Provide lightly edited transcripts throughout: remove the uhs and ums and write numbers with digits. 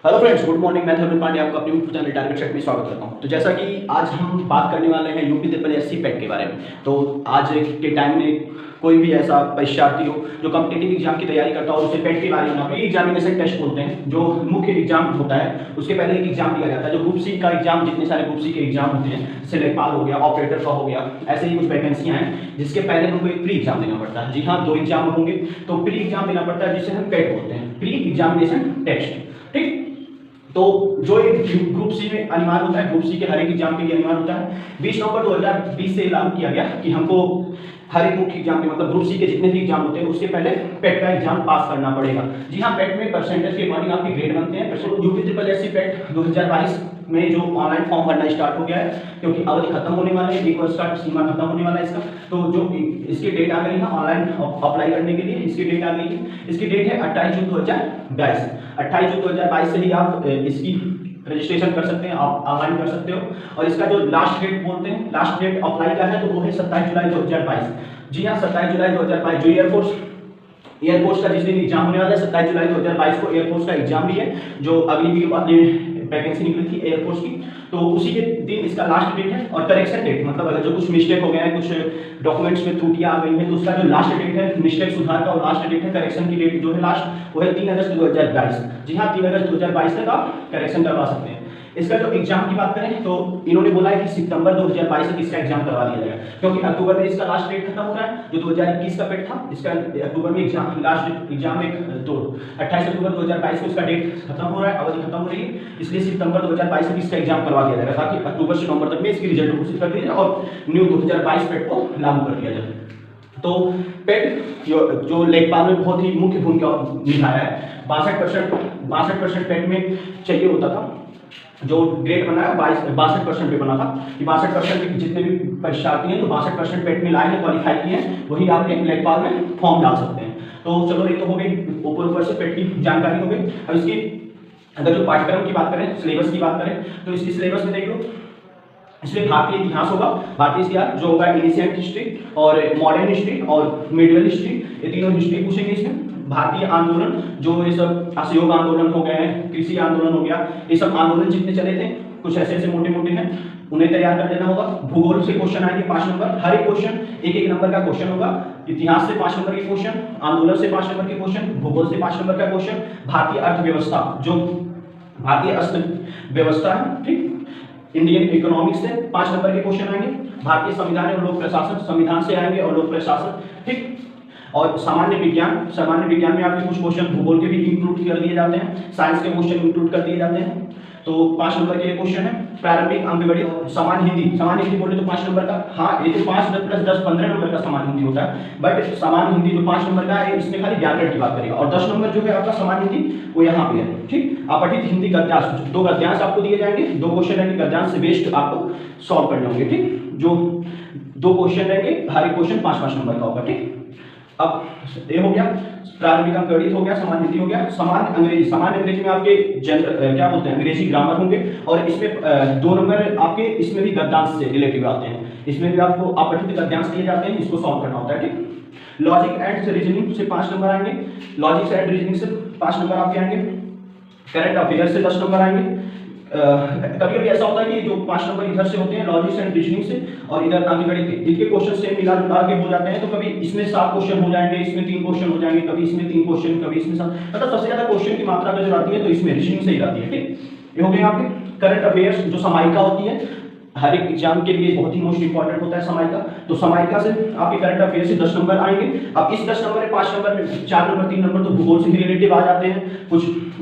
Hello friends, good morning. मैं thermal Pandey आपका अपने यूट्यूब चैनल टारगेट सेट में स्वागत करता हूं। तो जैसा कि आज हम बात करने वाले हैं यूपी ट्रिपल एससी पेट के बारे में। तो आज के टाइम में कोई भी ऐसा परीक्षार्थी हो जो कॉम्पिटिटिव एग्जाम की तैयारी करता हो, उसे पेट के बारे में प्री एग्जामिनेशन टेस्ट बोलते हैं। जो मुख्य एग्जाम होता है उसके पहले एक एग्जाम दिया जाता है, जो ग्रुप सी का एग्जाम, जितने सारे ग्रुप सी के एग्जाम होते हैं, जैसे लेखपाल हो गया, ऑपरेटर का हो गया, ऐसे ही कुछ वैकेंसियां हैं जिसके पहले हमको एक प्री एग्जाम देना पड़ता है। जी हाँ, 2 एग्जाम होंगे, तो प्री एग्जाम देना पड़ता है जिसे हम पेट बोलते हैं, प्री एग्जामिनेशन टेस्ट। ठीक, तो जो एक ग्रुप सी में अनिवार्य होता है, ग्रुप सी के हर एक एग्जाम के लिए अनिवार्य होता है। 20 नवंबर 2020 से लागू किया गया कि हमको हर एक मुख्य एग्जाम के, मतलब ग्रुप सी के जितने भी एग्जाम होते हैं उसके पहले पेट का एग्जाम पास करना पड़ेगा। जी हाँ, पेट में परसेंटेज के अकॉर्डिंग आपके ग्रेड बनते हैं। यूपी ट्रिपल एससी पेट 2022 में जो ऑनलाइन फॉर्म भरना स्टार्ट हो गया है, क्योंकि अवधि खत्म होने वाले हैं, 1 वर्ष का सीमा खत्म होने वाला है इसका। तो जो इसकी डेट आ गई है ऑनलाइन अप्लाई करने के लिए, इसकी डेट आ गई है। इसकी डेट है 28 जून 2022। 28 जून 2022 से ही आप इसकी रजिस्ट्रेशन कर सकते हैं, आप ऑनलाइन कर सकते हो। और इसका जो लास्ट डेट बोलते हैं, लास्ट डेट अप्लाई का है, तो वो है 27 जुलाई 2022। जी हाँ, 27 जुलाई 2022। जो एयरफोर्स का जिस दिन एग्जाम होने वाला है, 27 जुलाई 2022 को एयरफोर्स का एग्जाम भी है, जो अगली वैकेंसी निकली थी एयरफोर्स की, तो उसी के दिन इसका लास्ट डेट है। और करेक्शन डेट, मतलब अगर जो कुछ मिस्टेक हो गया है, कुछ डॉक्यूमेंट्स में त्रुटियां आ गई हैं, तो उसका जो लास्ट डेट है मिस्टेक सुधार का, और लास्ट डेट है करेक्शन की डेट जो है लास्ट, वो है 3 अगस्त 2022। जी हाँ, 3 अगस्त 2022 तक आप करेक्शन करवा सकते हैं। इसका जो एग्जाम की बात करें तो इन्होंने बोला है कि सितंबर 2022 तक इसका एग्जाम करवा दिया जाएगा, क्योंकि अक्टूबर में इसका लास्ट डेट खत्म हो रहा है। जो 2021 का पेट था, इसका अक्टूबर में एग्जाम, लास्ट एग्जाम एक तो 28 अक्टूबर 2022 को इसका डेट खत्म हो रहा है, अवधि खत्म हो रही है, इसलिए सितंबर 2022 तक इसका एग्जाम करवा दिया जाएगा, ताकि अक्टूबर से नवंबर तक में इसकी रिजल्ट घोषित कर दिया जाए और न्यू 2022 पेट को लागू कर दिया जाए। तो पेट जो लेखपाल में बहुत ही मुख्य भूमिका निभाया है। 62% पेट में चाहिए होता था। जो ग्रेड बना है 62% पे बना था कि 62% के जितने भी परीक्षार्थी हैं, तो 62% पेट में लाए हैं, क्वालिफाई किए हैं, वही आप लेखपाल में फॉर्म डाल सकते हैं। तो चलो, ये तो हो गई ऊपर से पेट की जानकारी हो गई। अब इसकी अगर जो पाठ्यक्रम की बात करें, सिलेबस की बात करें, तो इसकी सिलेबस में देख लो, इसमें भारतीय इतिहास होगा, भारतीय इतिहास जो होगा एंशिएंट हिस्ट्री और मॉडर्न हिस्ट्री और मिडिवल हिस्ट्री, ये तीनों हिस्ट्री पूछेंगे इसमें। भारतीय आंदोलन, जो ये सब असहयोग आंदोलन हो गए हैं, कृषि आंदोलन हो गया, ये सब आंदोलन जितने चले थे, कुछ ऐसे ऐसे मोटे मोटे हैं, उन्हें तैयार कर लेना होगा। भूगोल से क्वेश्चन आएंगे 5 नंबर, हर एक क्वेश्चन 1-1 नंबर का क्वेश्चन होगा। इतिहास से 5 नंबर के क्वेश्चन, आंदोलन से 5 नंबर के क्वेश्चन, भूगोल से 5 नंबर का क्वेश्चन, भारतीय अर्थव्यवस्था, जो भारतीय अर्थव्यवस्था है, ठीक, इंडियन इकोनॉमिक्स से 5 नंबर के क्वेश्चन आएंगे। भारतीय संविधान और लोक प्रशासन, संविधान से आएंगे और लोक प्रशासन, ठीक। और सामान्य विज्ञान में आपके कुछ क्वेश्चन भूगोल के भी इंक्लूड कर दिए जाते हैं, साइंस के क्वेश्चन इंक्लूड कर दिए जाते हैं, तो 5 नंबर के क्वेश्चन है। प्रारंभिक अंकगणित, सामान्य हिंदी बोले तो 5 नंबर का, हाँ ये तो 5 + 10 15 नंबर का सामान्य हिंदी होता है, बट सामान्य हिंदी जो 5 नंबर का है, इसमें खाली व्याकरण की बात करेगा। और 10 नंबर जो है आपका सामान्य हिंदी, वो यहाँ पे है, ठीक। अपठित हिंदी गद्यांश, 2 गद्यांश आपको दिए जाएंगे, 2 क्वेश्चन रहेंगे गद्यांश से बेस्ड, आपको सॉल्व करने होंगे, ठीक। जो 2 क्वेश्चन रहेंगे, हर एक क्वेश्चन 5-5 नंबर का होगा, ठीक। अब ये हो गया प्रारंभिक अंकगणित, हो गया सामान्य हिंदी, हो गया सामान्य अंग्रेजी में आपके क्या बोलते हैं, अंग्रेजी ग्रामर होंगे, और इसमें 2 नंबर आपके इसमें भी गद्यांश से रिलेटिव आते हैं, इसमें भी आपको अपठित गद्यांश दिए जाते हैं, इसको सॉल्व करना होता है, ठीक। लॉजिक एंड रीजनिंग से 5 नंबर आएंगे, लॉजिक एंड रीजनिंग से 5 नंबर आपके आएंगे। करंट अफेयर से 10 नंबर आएंगे। कभी कभी ऐसा होता है कि जो 5 नंबर इधर से होते हैं लॉजिक एंड रीजनिंग से, और इधर अंकगणित के, इनके क्वेश्चन सेम मिला जुला के हो जाते हैं, तो कभी इसमें 7 क्वेश्चन हो जाएंगे, इसमें 3 क्वेश्चन हो जाएंगे, कभी इसमें 3 क्वेश्चन, कभी इसमें 7, मतलब सबसे ज्यादा क्वेश्चन की मात्रा जो आती है तो इसमें रीजनिंग से ही आती है, ठीक। ये हो गए आपके करंट अफेयर्स, जो समायिका होती है, हर एक एग्जाम के लिए बहुत ही मोस्ट इंपॉर्टेंट होता है समायिका, तो समायिका से आपके करंट अफेयर से 10 नंबर आएंगे। अब इस 10 नंबर में 5 नंबर में 4 नंबर 3 नंबर तो भूगोल से ही रिलेटिव आ जाते हैं, कुछ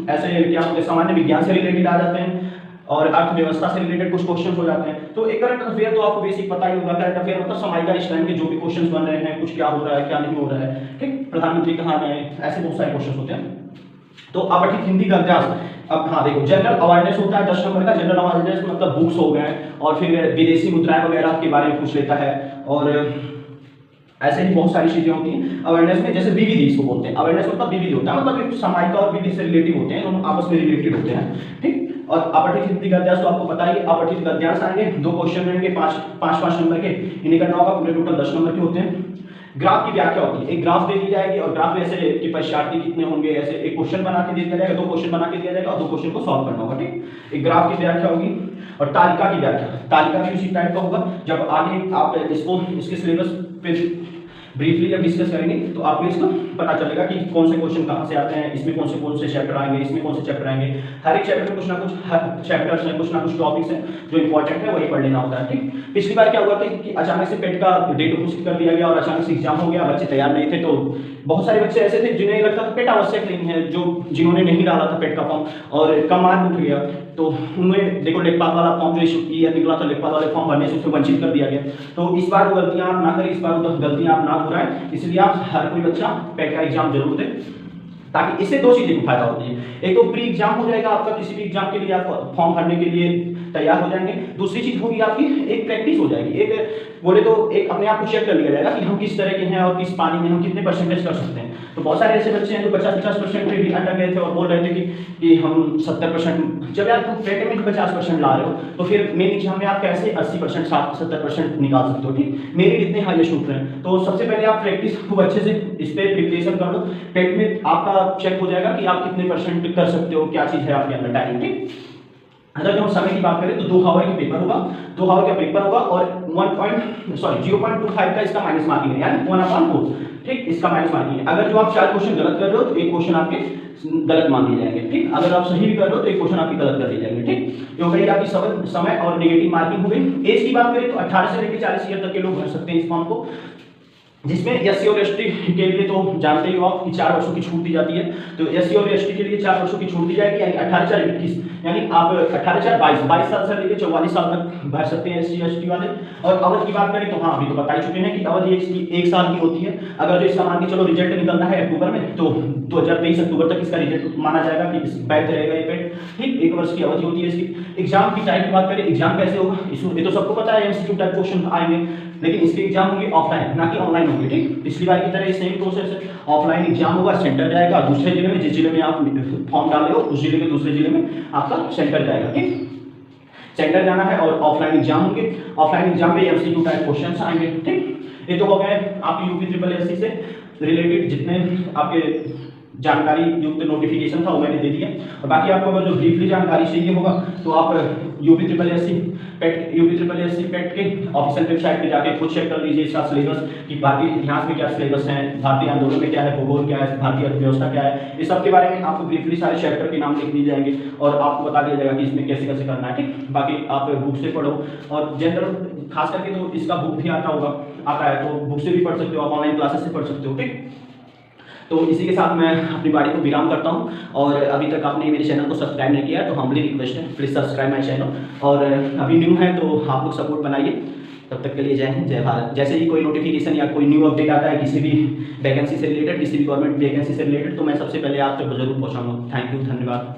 ऐसे क्या होते हैं सामान्य विज्ञान से रिलेटेड आ जाते हैं, और अर्थव्यवस्था से रिलेटेड कुछ क्वेश्चन हो जाते हैं। तो एक करंट अफेयर तो आपको बेसिक पता ही होगा, करंट अफेयर मतलब समायिका इस टाइम के जो भी क्वेश्चन बन रहे हैं, कुछ क्या हो रहा है क्या नहीं हो रहा है, ठीक, प्रधानमंत्री कहाँ गए, ऐसे बहुत सारे क्वेश्चन होते हैं। तो अपठित हिंदी गद्यांश, अब हाँ देखो, जनरल अवेयरनेस होता है 10 नंबर का, जनरल अवेयरनेस मतलब बुक्स हो गए, और फिर विदेशी मुद्राएं वगैरह के बारे में पूछ लेता है, और ऐसे ही बहुत सारी चीजें होती हैं अवेयरनेस में, जैसे विविध इसको बोलते हैं, अवेयरनेस मतलब विविध होता है, मतलब समायिका और विविध से रिलेटिव होते हैं, दोनों आपस में रिलेटेड होते हैं, ठीक। और अपठित हिंदी गद्यांश तो आपको पता ही, अपठित गद्यांश आएंगे, 2 क्वेश्चन रहेंगे 5-5 नंबर के, इन्हें करना होगा, पूरे टोटल 10 नंबर के होते हैं। ग्राफ की व्याख्या होती है। एक ग्राफ दे दी जाएगी और ग्राफ में ऐसे कि परीक्षार्थी कितने होंगे, ऐसे एक क्वेश्चन बना के दे दिया जाएगा, 2 क्वेश्चन बना के दिया जाएगा और 2 क्वेश्चन को सॉल्व करना होगा, ठीक। एक ग्राफ की व्याख्या होगी और तालिका की व्याख्या, तालिका भी उसी टाइप का होगा। जब आगे आप इसको इसके सिलेबस पे ब्रीफली जब डिस्कस करेंगे तो आपको इसका पता चलेगा कि कौन से क्वेश्चन कहाँ से आते हैं, इसमें कौन से चैप्टर आएंगे, इसमें कौन से चैप्टर आएंगे। हर एक चैप्टर में कुछ ना कुछ चैप्टर्स हैं, कुछ ना कुछ टॉपिक्स हैं जो इंपॉर्टेंट है, वही पढ़ लेना होता है, ठीक। पिछली बार क्या हुआ था कि अचानक से पेट का डेट घोषित कर दिया गया और अचानक से एग्जाम हो गया, बच्चे तैयार नहीं थे, तो बहुत सारे बच्चे ऐसे थे जिन्हें लगता था पेट आवश्यक नहीं है, जिन्होंने नहीं डाला था पेट का फॉर्म और कम मार्क उठ गया, तो उन्हें देखो लेखपाल वाला फॉर्म जो ईयर निकला था, लेखपाल वाले फॉर्म भरने से उसमें वंचित कर दिया गया। तो इस बार वो गलतियां आप ना करें, इस बार गलतियां आप ना दोहराएं, इसलिए आप हर कोई बच्चा पेट का एग्जाम जरूर दें, ताकि इससे 2 चीजें को फायदा होती है। एक तो प्री एग्जाम हो जाएगा आपका, किसी भी एग्जाम के लिए आप फॉर्म भरने के लिए तैयार हो जाएंगे। दूसरी चीज होगी आपकी एक प्रैक्टिस हो जाएगी, एक बोले तो एक अपने आप को चेक कर लिया जाएगा कि हम किस तरह के हैं और किस पानी में हम कितने परसेंटेज कर सकते हैं। तो बहुत सारे ऐसे बच्चे हैं जो 50-50% पे भी अटक गए थे और बोल रहे थे कि हम 70%, जब यार तुम पेट में 50% ला रहे हो तो फिर मेन एग्जाम में आप कैसे 80%, 70% निकाल सकते हो, ठीक। मेरे इतने हाईएस्ट उठ रहे हैं, तो सबसे पहले आप प्रैक्टिस खूब अच्छे से इस पर प्रिपरेशन कर लो। पेट में आपका चेक हो जाएगा कि आप कितने परसेंट कर सकते हो, क्या चीज़ है आपके अंदर टैलेंट, ठीक। अगर जब हम समय की बात करें तो 2 आवर का पेपर होगा, 2 आवर का पेपर होगा और 0.25 का इसका माइनस मार्किंग है, यानी 1/4, ठीक, इसका माइनस मार्किंग है। अगर जो आप 4 क्वेश्चन गलत कर रहे हो तो 1 क्वेश्चन आपके गलत मान लिए जाएंगे, ठीक। अगर आप सही भी कर रहे हो तो 1 क्वेश्चन आपकी गलत कर दिए जाएंगे, ठीक। तो हो गई आपकी समय और नेगेटिव मार्किंग हो गई। एज की बात करें तो 18 से लेकर 40 ईयर तक के लोग भर सकते हैं इस फॉर्म को, जिसमें एससी और एसटी के लिए तो जानते ही हो आप कि 4 वर्षों की छूट दी जाती है। तो एससी और एसटी के लिए 4 वर्षों की छूट दी जाएगी, यानी 18/4/21, यानी आप 18/4/22 साल से लेकर 44 साल तक भर सकते हैं एससी एसटी वाले। और अवधि की बात करें तो हाँ, अभी तो बता ही चुके हैं कि अवधि 1 साल की होती है। अगर जो इसका मान के चलो रिजल्ट निकलना है अक्टूबर में, तो 2023 अक्टूबर तक इसका रिजल्ट माना जाएगा कि वैध रहेगा ये पेट, ठीक। 1 वर्ष की अवधि होती है इसकी। एग्जाम की टाइप की बात करें, एग्जाम कैसे होगा ये तो सबको पता है, एमसीक्यू टाइप क्वेश्चन आएंगे, लेकिन इसके एग्जाम होंगे ऑफलाइन, ना कि ऑनलाइन होंगे, ठीक। पिछली बार की तरह सेम प्रोसेस है, ऑफलाइन एग्जाम होगा, सेंटर जाएगा दूसरे जिले में, जिस जिले में आप फॉर्म डाले हो उस जिले के दूसरे जिले में आपका सेंटर जाएगा, ठीक। सेंटर जाना है और ऑफलाइन एग्जाम होंगे, ऑफलाइन एग्जाम में एमसीक्यू टाइप क्वेश्चंस आएंगे, ठीक। ये तो हो गए आपके यूपी ट्रिपल एससी से रिलेटेड जितने आपके जानकारी युक्त नोटिफिकेशन था वो मैंने दे दिया। और बाकी आपको अगर जो ब्रीफली जानकारी चाहिए होगा तो आप यूपी ट्रिपल एससी पेट के ऑफिशियल वेबसाइट पे जाके खुद चेक कर लीजिए इसका सिलेबस, कि भारतीय इतिहास में क्या सिलेबस है, भारतीय आंदोलन में क्या है, भूगोल क्या है, भारतीय अर्थव्यवस्था क्या है, इस सब के बारे में आपको ब्रीफली सारे चैप्टर के नाम लिख दिए जाएंगे और आपको बता दिया जाएगा कि इसमें कैसे कैसे करना है, ठीक। बाकी आप बुक से पढ़ो और जनरल खास करके तो इसका बुक भी आता है तो बुक से भी पढ़ सकते हो, आप ऑनलाइन क्लासेस से पढ़ सकते हो, ठीक। तो इसी के साथ मैं अपनी बारी को विराम करता हूं। और अभी तक आपने मेरे चैनल को सब्सक्राइब नहीं किया तो हम्बली रिक्वेस्ट है, प्लीज़ सब्सक्राइब माय चैनल। और अभी न्यू है तो आप लोग सपोर्ट बनाइए। तब तक के लिए जय हिंद, जय भारत। जैसे ही कोई नोटिफिकेशन या कोई न्यू अपडेट आता है किसी भी वैकेंसी से रिलेटेड, किसी भी गवर्नमेंट वैकेंसी से रिलेटेड, तो मैं सबसे पहले आप तक जरूर पहुँचाऊँगा। थैंक यू, धन्यवाद।